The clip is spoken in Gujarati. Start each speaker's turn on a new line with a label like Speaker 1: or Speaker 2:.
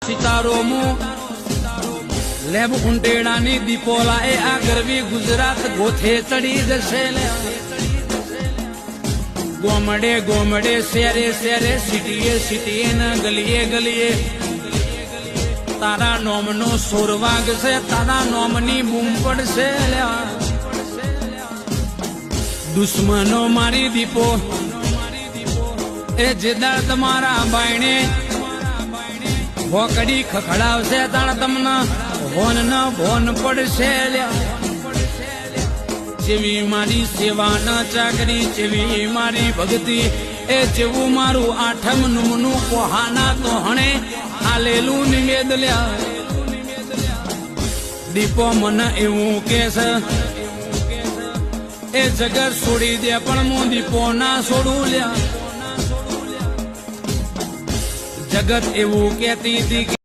Speaker 1: સિતારો મુ લેબ ઉંટેડાની દીપોલા એ આ ગરવી ગુજરાત ગોથે ચડી જશે ગોમડે ગોમડે શેરે શેરે સિટીએ સિટીએ ને ગલીએ ગલીએ તારા નોમનો સોર વાગશે તારા નોમની બૂમ પડશે દુશ્મનો મારી દીપો એ જેદાર તમારા બાયણે ભોકડી ખખડાવશે તાણ તમને હોન ન ભોન પડશે જેવી મારી સેવા ન ચાકરી જેવી મારી ભક્તિ એ જેવું મારું આઠમ નુમનું કોહાના તો હણે આલેલું નિવેદ લ્યા દીપો મને એવું કે છે એ જગત છોડી દે પણ હું દીપો ના છોડું લ્યા જગત એવું કહેતી હતી